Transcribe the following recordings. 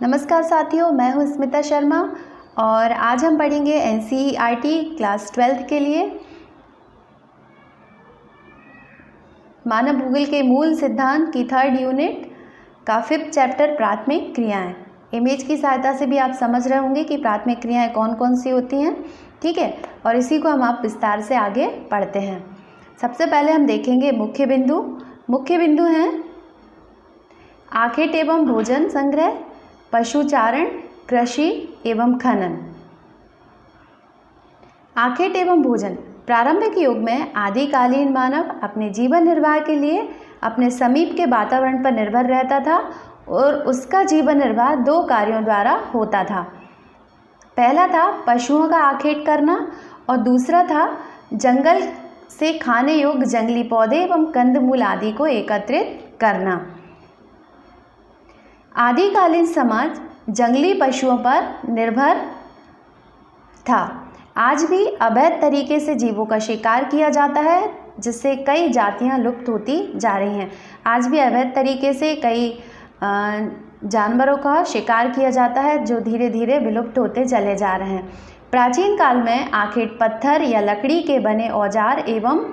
नमस्कार साथियों, मैं हूं स्मिता शर्मा और आज हम पढ़ेंगे एनसीईआरटी क्लास 12th के लिए मानव भूगोल के मूल सिद्धांत की 3rd यूनिट का 5th चैप्टर प्राथमिक क्रियाएं। इमेज की सहायता से भी आप समझ रहे होंगे कि प्राथमिक क्रियाएं कौन कौन सी होती हैं, ठीक है। और इसी को हम आप विस्तार से आगे पढ़ते हैं। सबसे पहले हम देखेंगे मुख्य बिंदु। मुख्य बिंदु हैं आखेट एवं भोजन संग्रह, पशुचारण, कृषि एवं खनन। आखेट एवं भोजन। प्रारंभिक युग में आदिकालीन मानव अपने जीवन निर्वाह के लिए अपने समीप के वातावरण पर निर्भर रहता था और उसका जीवन निर्वाह 2 कार्यों द्वारा होता था। पहला था पशुओं का आखेट करना और दूसरा था जंगल से खाने योग्य जंगली पौधे एवं कंदमूल आदि को एकत्रित करना। आदिकालीन समाज जंगली पशुओं पर निर्भर था। आज भी अवैध तरीके से जीवों का शिकार किया जाता है, जिससे कई जातियां लुप्त होती जा रही हैं। आज भी अवैध तरीके से कई जानवरों का शिकार किया जाता है, जो धीरे धीरे विलुप्त होते चले जा रहे हैं। प्राचीन काल में आखेट पत्थर या लकड़ी के बने औजार एवं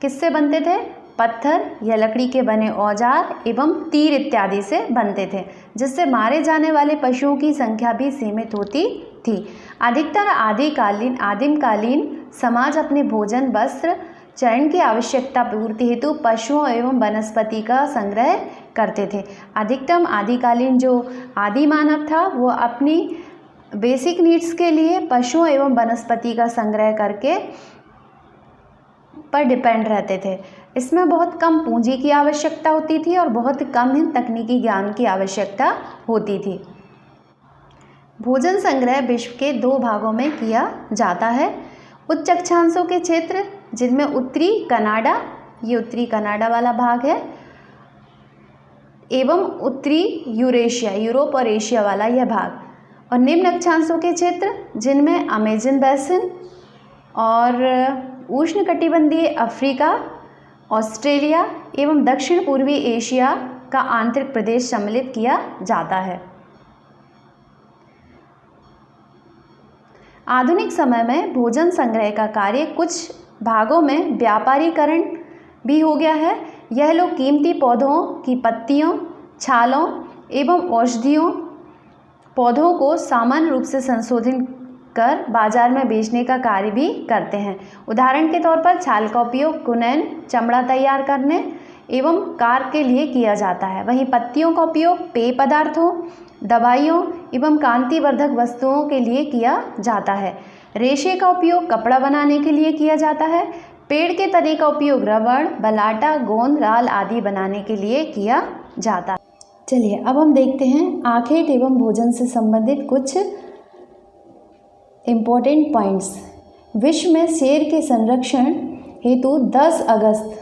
किससे बनते थे? पत्थर या लकड़ी के बने औजार एवं तीर इत्यादि से बनते थे, जिससे मारे जाने वाले पशुओं की संख्या भी सीमित होती थी। अधिकतर आदिमकालीन समाज अपने भोजन, वस्त्र, चरण की आवश्यकता पूर्ति हेतु पशुओं एवं वनस्पति का संग्रह करते थे। अधिकतम आदिकालीन जो आदि मानव था वो अपनी बेसिक नीड्स के लिए पशुओं एवं वनस्पति का संग्रह करके पर डिपेंड रहते थे। इसमें बहुत कम पूंजी की आवश्यकता होती थी और बहुत कम ही तकनीकी ज्ञान की आवश्यकता होती थी। भोजन संग्रह विश्व के 2 भागों में किया जाता है। उच्च अक्षांशों के क्षेत्र, जिनमें उत्तरी कनाडा, ये उत्तरी कनाडा वाला भाग है, एवं उत्तरी यूरेशिया, यूरोप और एशिया वाला यह भाग, और निम्न अक्षांशों के क्षेत्र, जिनमें अमेजन बेसिन और उष्णकटिबंधीय अफ्रीका, ऑस्ट्रेलिया एवं दक्षिण पूर्वी एशिया का आंतरिक प्रदेश सम्मिलित किया जाता है। आधुनिक समय में भोजन संग्रह का कार्य कुछ भागों में व्यापारीकरण भी हो गया है। यह लोग कीमती पौधों की पत्तियों, छालों एवं औषधियों पौधों को सामान्य रूप से संशोधित कर बाजार में बेचने का कार्य भी करते हैं। उदाहरण के तौर पर छाल का उपयोग कुनैन, चमड़ा तैयार करने एवं कार के लिए किया जाता है। वहीं पत्तियों का उपयोग पेय पदार्थों, दवाइयों एवं कांतिवर्धक वस्तुओं के लिए किया जाता है। रेशे का उपयोग कपड़ा बनाने के लिए किया जाता है। पेड़ के तने का उपयोग रबड़, बलाटा, गोंद, राल आदि बनाने के लिए किया जाता है। चलिए अब हम देखते हैं आखेट एवं भोजन से संबंधित कुछ इम्पोर्टेंट पॉइंट्स। विश्व में शेर के संरक्षण हेतु 10 अगस्त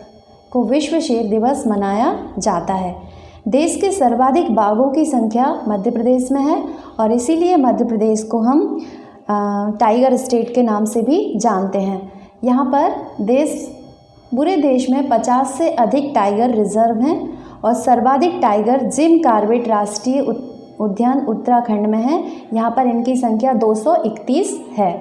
को विश्व शेर दिवस मनाया जाता है। देश के सर्वाधिक बाघों की संख्या मध्य प्रदेश में है और इसीलिए मध्य प्रदेश को हम टाइगर स्टेट के नाम से भी जानते हैं। यहाँ पर पूरे देश में 50 से अधिक टाइगर रिजर्व हैं और सर्वाधिक टाइगर जिम कॉर्बेट राष्ट्रीय उद्यान उत्तराखंड में है। यहाँ पर इनकी संख्या 231 है।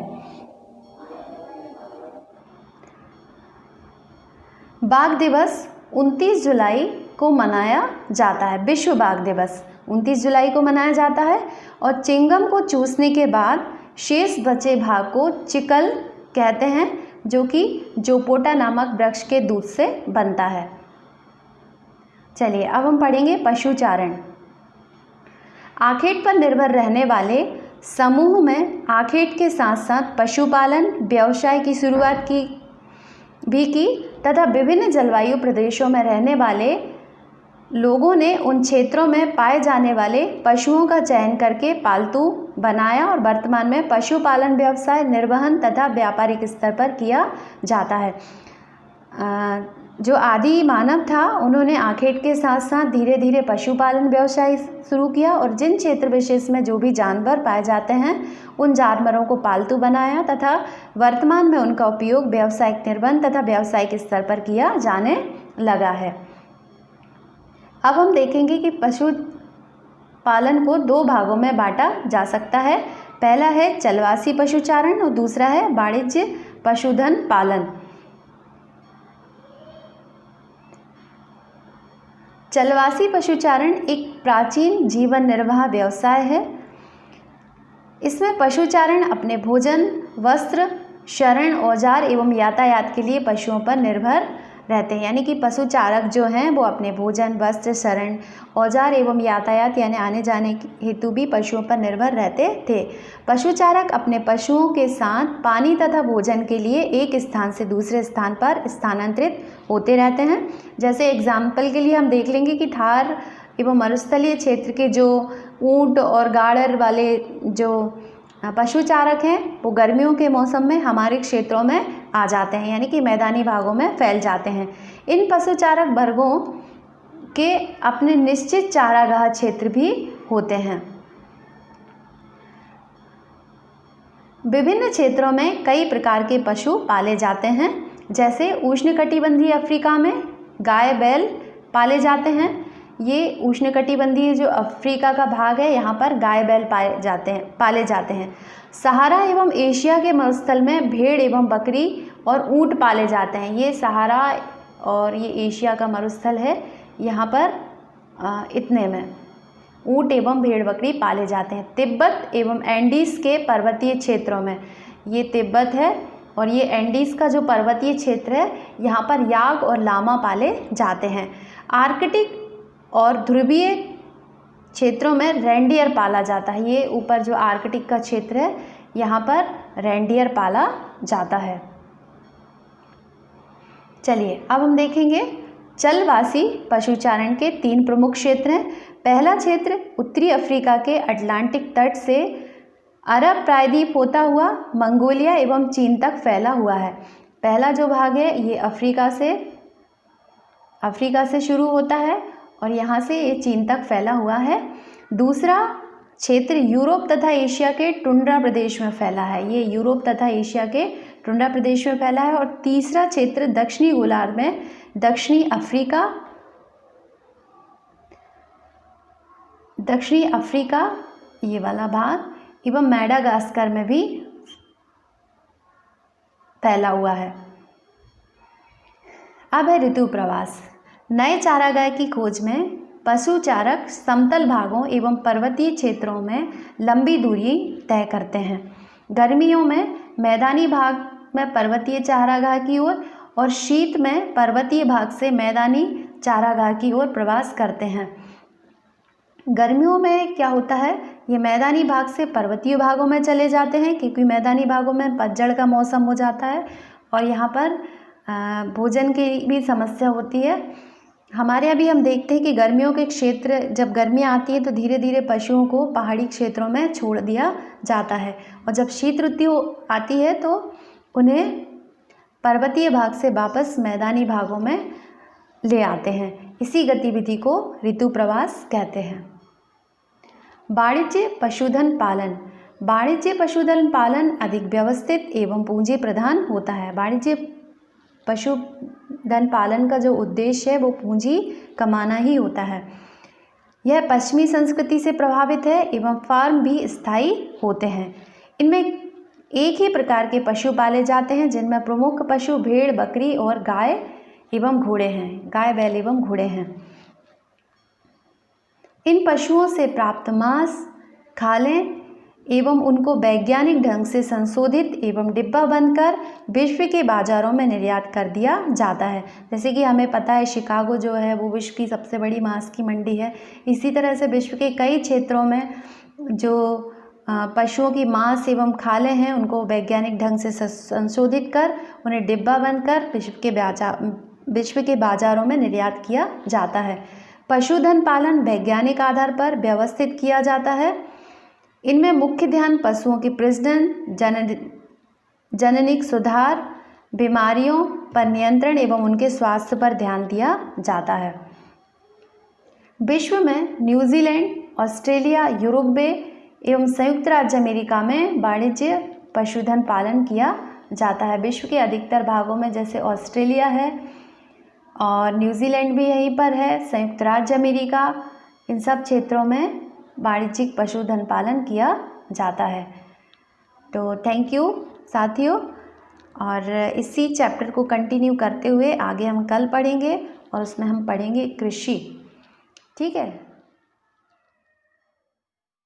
बाघ दिवस 29 जुलाई को मनाया जाता है। विश्व बाघ दिवस 29 जुलाई को मनाया जाता है और चिंगम को चूसने के बाद शेष बचे भाग को चिकल कहते हैं, जो कि जोपोटा नामक वृक्ष के दूध से बनता है। चलिए अब हम पढ़ेंगे पशुचारण। आखेट पर निर्भर रहने वाले समूह में आखेट के साथ साथ पशुपालन व्यवसाय की शुरुआत की तथा विभिन्न जलवायु प्रदेशों में रहने वाले लोगों ने उन क्षेत्रों में पाए जाने वाले पशुओं का चयन करके पालतू बनाया और वर्तमान में पशुपालन व्यवसाय निर्वहन तथा व्यापारिक स्तर पर किया जाता है। जो आदि मानव था उन्होंने आखेट के साथ साथ धीरे धीरे पशुपालन व्यवसाय शुरू किया और जिन क्षेत्र विशेष में जो भी जानवर पाए जाते हैं उन जानवरों को पालतू बनाया तथा वर्तमान में उनका उपयोग व्यावसायिक निर्वहन तथा व्यावसायिक स्तर पर किया जाने लगा है। अब हम देखेंगे कि पालन को दो भागों में बांटा जा सकता है। पहला है चलवासी पशुचारण और दूसरा है वाणिज्य पशुधन पालन। चलवासी पशुचारण एक प्राचीन जीवन निर्वाह व्यवसाय है। इसमें पशुचारण अपने भोजन, वस्त्र, शरण, औजार एवं यातायात के लिए पशुओं पर निर्भर रहते हैं। यानी कि पशुचारक जो हैं वो अपने भोजन, वस्त्र, शरण, औजार एवं यातायात यानी आने जाने हेतु भी पशुओं पर निर्भर रहते थे। पशुचारक अपने पशुओं के साथ पानी तथा भोजन के लिए एक स्थान से दूसरे स्थान पर स्थानांतरित होते रहते हैं। जैसे एग्जाम्पल के लिए हम देख लेंगे कि थार एवं मरुस्थलीय क्षेत्र के जो ऊंट और गाड़र वाले जो पशुचारक हैं वो गर्मियों के मौसम में हमारे क्षेत्रों में आ जाते हैं, यानी कि मैदानी भागों में फैल जाते हैं। इन पशुचारक वर्गों के अपने निश्चित चारागाह क्षेत्र भी होते हैं। विभिन्न क्षेत्रों में कई प्रकार के पशु पाले जाते हैं। जैसे उष्णकटिबंधीय अफ्रीका में गाय बैल पाले जाते हैं। ये उष्णकटिबंधीय जो अफ्रीका का भाग है यहाँ पर गाय बैल पाले जाते हैं। सहारा एवं एशिया के मरुस्थल में भेड़ एवं बकरी और ऊंट पाले जाते हैं। ये सहारा और ये एशिया का मरुस्थल है, यहाँ पर इतने में ऊंट एवं भेड़ बकरी पाले जाते हैं। तिब्बत एवं एंडीज़ के पर्वतीय क्षेत्रों में, ये तिब्बत है और ये एंडीज़ का जो पर्वतीय क्षेत्र है यहाँ पर याक और लामा पाले जाते हैं। आर्कटिक और ध्रुवीय क्षेत्रों में रेंडियर पाला जाता है। ये ऊपर जो आर्कटिक का क्षेत्र है यहाँ पर रेंडियर पाला जाता है। चलिए अब हम देखेंगे चलवासी पशुचारण के 3 प्रमुख क्षेत्र हैं। पहला क्षेत्र उत्तरी अफ्रीका के अटलांटिक तट से अरब प्रायद्वीप होता हुआ मंगोलिया एवं चीन तक फैला हुआ है। पहला जो भाग है ये अफ्रीका से शुरू होता है और यहाँ से ये चीन तक फैला हुआ है। दूसरा क्षेत्र यूरोप तथा एशिया के टुंड्रा प्रदेश में फैला है। ये यूरोप तथा एशिया के टुंड्रा प्रदेश में फैला है। और तीसरा क्षेत्र दक्षिणी गोलार्ध में दक्षिणी अफ्रीका ये वाला भाग एवं मैडागास्कर में भी फैला हुआ है। अब है ऋतु प्रवास। नए चारागाह की खोज में पशुचारक समतल भागों एवं पर्वतीय क्षेत्रों में लंबी दूरी तय करते हैं। गर्मियों में मैदानी भाग में पर्वतीय चारागाह की ओर और शीत में पर्वतीय भाग से मैदानी चारागाह की ओर प्रवास करते हैं। गर्मियों में क्या होता है, ये मैदानी भाग से पर्वतीय भागों में चले जाते हैं क्योंकि मैदानी भागों में पतझड़ का मौसम हो जाता है और यहाँ पर भोजन की भी समस्या होती है। हमारे यहाँ भी हम देखते हैं कि गर्मियों के क्षेत्र, जब गर्मियाँ आती हैं तो धीरे धीरे पशुओं को पहाड़ी क्षेत्रों में छोड़ दिया जाता है और जब शीत ऋतु आती है तो उन्हें पर्वतीय भाग से वापस मैदानी भागों में ले आते हैं। इसी गतिविधि को ऋतु प्रवास कहते हैं। वाणिज्य पशुधन पालन। वाणिज्य पशुधन पालन अधिक व्यवस्थित एवं पूंजी प्रधान होता है। वाणिज्य पशुधन पालन का जो उद्देश्य है वो पूंजी कमाना ही होता है। यह पश्चिमी संस्कृति से प्रभावित है एवं फार्म भी स्थायी होते हैं। इनमें एक ही प्रकार के पशु पाले जाते हैं जिनमें प्रमुख पशु भेड़, बकरी और गाय बैल एवं घोड़े हैं। इन पशुओं से प्राप्त मांस, खालें एवं उनको वैज्ञानिक ढंग से संशोधित एवं डिब्बा बंद कर विश्व के बाज़ारों में निर्यात कर दिया जाता है। जैसे कि हमें पता है शिकागो जो है वो विश्व की सबसे बड़ी मांस की मंडी है। इसी तरह से विश्व के कई क्षेत्रों में जो पशुओं की मांस एवं खालें हैं उनको वैज्ञानिक ढंग से संशोधित कर उन्हें डिब्बा बंद कर विश्व के बाज़ारों में निर्यात किया जाता है। पशुधन पालन वैज्ञानिक आधार पर व्यवस्थित किया जाता है। इनमें मुख्य ध्यान पशुओं की प्रजनन, जननिक सुधार, बीमारियों पर नियंत्रण एवं उनके स्वास्थ्य पर ध्यान दिया जाता है। विश्व में न्यूजीलैंड, ऑस्ट्रेलिया, यूरोपे एवं संयुक्त राज्य अमेरिका में वाणिज्य पशुधन पालन किया जाता है। विश्व के अधिकतर भागों में जैसे ऑस्ट्रेलिया है और न्यूजीलैंड भी यहीं पर है, संयुक्त राज्य अमेरिका, इन सब क्षेत्रों में वाणिज्यिक पशुधन पालन किया जाता है। तो थैंक यू साथियों, और इसी चैप्टर को कंटिन्यू करते हुए आगे हम कल पढ़ेंगे और उसमें हम पढ़ेंगे कृषि। ठीक है।